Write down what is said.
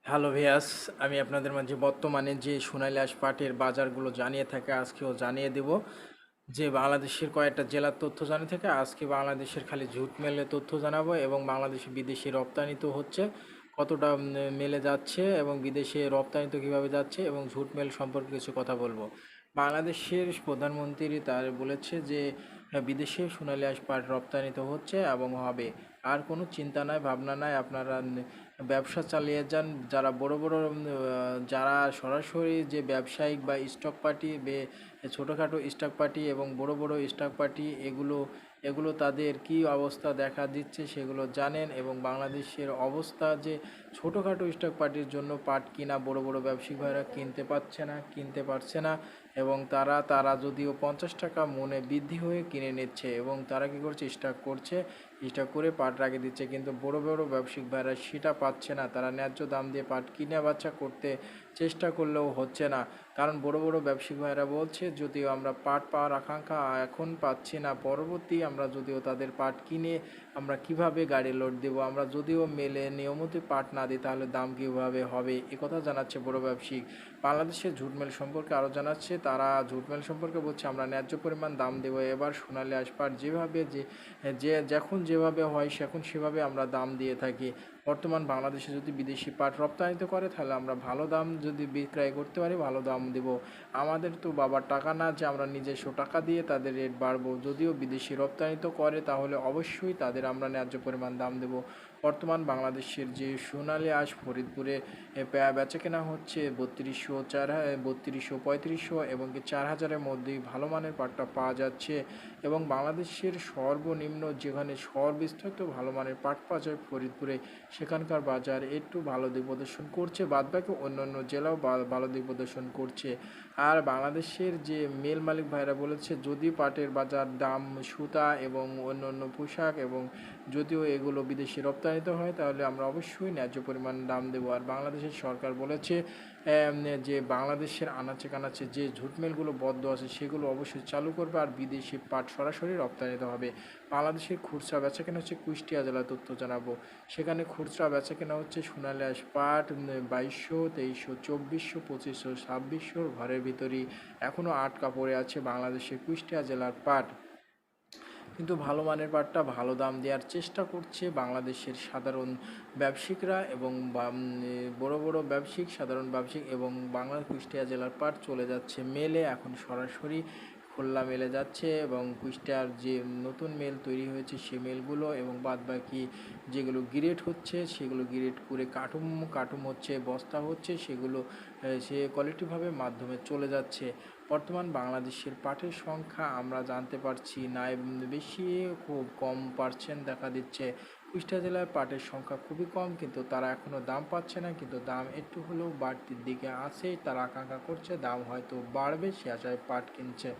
Hello ভিয়াস, আমি আপনাদের মাঝে বর্তমানে যে সোনালী আঁশ পাটের বাজারগুলো জানিয়ে থাকে আজকেও জানিয়ে দেব। যে বাংলাদেশের কয়েকটা জেলার তথ্য জানিয়ে থাকে আজকে বাংলাদেশের খালি ঝুট মেলে তথ্য জানাবো এবং বাংলাদেশে বিদেশি রপ্তানি তো হচ্ছে কতটা মেলে যাচ্ছে এবং বিদেশে রপ্তানি তো কীভাবে যাচ্ছে এবং ঝুট মেল সম্পর্কে কিছু কথা বলবো। বাংলাদেশের প্রধানমন্ত্রী তার বলেছে যে বিদেশে সোনালী আঁশ পাট রপ্তানিত হচ্ছে এবং হবে। আর কোনো চিন্তা নাই, ভাবনা নাই, আপনারা ব্যবসা চালিয়ে যান। যারা বড় বড় যারা সরাসরি যে ব্যবসায়িক বা স্টক পার্টি ছোটোখাটো স্টক পার্টি এবং বড় বড় স্টক পার্টি এগুলো তাদের কি অবস্থা দেখা দিচ্ছে সেগুলো জানেন। এবং বাংলাদেশের অবস্থা যে ছোটোখাটো স্টক পার্টির জন্য পাট কিনা বড় বড় ব্যবসায়িক ভাইরা কিনতে পারছে না এবং তারা যদিও 50 টাকা মনে বৃদ্ধি হয়ে কিনে নিচ্ছে এবং তারা কী করছে, স্টক করে পাট রাখে দিচ্ছে, কিন্তু বড় বড় ব্যবসায়িক ভাইরা সেটা পাচ্ছে না। তারা ন্যায্য দাম দিয়ে পাট কিনে বাচ্চা করতে চেষ্টা করলেও হচ্ছে না, কারণ বড় বড় ব্যবসায়িক ভাইরা বলছে যদিও আমরা পাট পাওয়ার আকাঙ্ক্ষা এখন পাচ্ছি না, পরবর্তী আমরা যদিও তাদের পাট কিনে আমরা কিভাবে গাড়ি লোড দেবো, আমরা যদিও মেলে নিয়মিত পাট না দিই তাহলে দাম কীভাবে হবে, কথা জানাচ্ছে বড় ব্যবসায়িক। বাংলাদেশের ঝুটমেল সম্পর্কে আরও জানাচ্ছে, তারা ঝুটমেল সম্পর্কে বলছে আমরা ন্যায্য পরিমাণ দাম দেবো। এবার সোনালী আঁশ পাট যেভাবে যখন যেভাবে হয় সেভাবে আমরা দাম দিয়ে থাকি। বর্তমান বাংলাদেশে যদি বিদেশি পাট রপ্তানিত করে তাহলে আমরা ভালো দাম যদি বিক্রয় করতে পারি ভালো দাম দেব। আমাদের তো বাবার টাকা না যে আমরা নিজস্ব টাকা দিয়ে তাদের রেট বাড়বো। যদিও বিদেশি রপ্তানিত করে তাহলে অবশ্যই তাদের আমরা ন্যায্য পরিমাণ দাম দেব। বর্তমান বাংলাদেশের যে সোনালী আঁশ ফরিদপুরে বেচা কেনা হচ্ছে 3200 এবং কি 4000-এর মধ্যেই ভালো মানের পাটটা পাওয়া যাচ্ছে। এবং বাংলাদেশের সর্বনিম্ন যেখানে সর্বস্তরিত ভালো মানের পাট পাওয়া যায় ফরিদপুরে, সেখানকার বাজার একটু ভালো দিক প্রদর্শন করছে, বাদবাকি অন্যান্য জেলাও ভালো দিক প্রদর্শন করছে। আর বাংলাদেশের যে মেল মালিক ভাইরা বলেছে যদি পাটের বাজার দাম সুতা এবং অন্যান্য পোশাক এবং যদিও এগুলো বিদেশি রপ্তানিত হয় তাহলে আমরা অবশ্যই ন্যায্য পরিমাণ দাম দেবো। আর বাংলাদেশের সরকার বলেছে যে বাংলাদেশের আনাচে কানাচে যে ঝুট মিলগুলো বদ্ধ আছে সেগুলো অবশ্যই চালু করবে আর বিদেশি পাট সরাসরি রপ্তানিত হবে। বাংলাদেশের খুচরা বেচা কেনা হচ্ছে কুষ্টিয়া জেলার তথ্য জানাবো। সেখানে খুচরা বেচা কেনা হচ্ছে সোনালী আঁশ পাট 2200, 2300, 2400, 2500, 2600 ঘরের ভিতরেই এখনও আটকা পড়ে আছে বাংলাদেশের কুষ্টিয়া জেলার পাট। কিন্তু ভালো মানের পাটটা ভালো দাম দেওয়ার চেষ্টা করছে বাংলাদেশের সাধারণ ব্যবসায়িকরা এবং বড় বড় ব্যবসায়িক সাধারণ ব্যবসায়িক এবং কুষ্টিয়া জেলার পাট চলে যাচ্ছে মেলে, এখন সরাসরি খুলনা মেলে যাচ্ছে এবং কুষ্টিয়ার যে নতুন মেল তৈরি হয়েছে সে মেলগুলো এবং বাদবাকি যেগুলো গ্রেড হচ্ছে সেগুলো গ্রেড করে কাটুম হচ্ছে, বস্তা হচ্ছে, সেগুলো সে কোয়ালিটিভাবে মাধ্যমে চলে যাচ্ছে। বর্তমান বাংলাদেশের পাটের সংখ্যা আমরা জানতে পারছি না, বেশি খুব কম পার্সেন্ট দেখা দিচ্ছে। কুষ্টিয়া জেলার পাটের সংখ্যা খুবই কম, কিন্তু তারা এখনও দাম পাচ্ছে না, কিন্তু দাম একটু হলেও বাড়তির দিকে আছে, তারা আকাঙ্ক্ষা করছে দাম হয়তো বাড়বে, সে আশায় পাট কিনছে।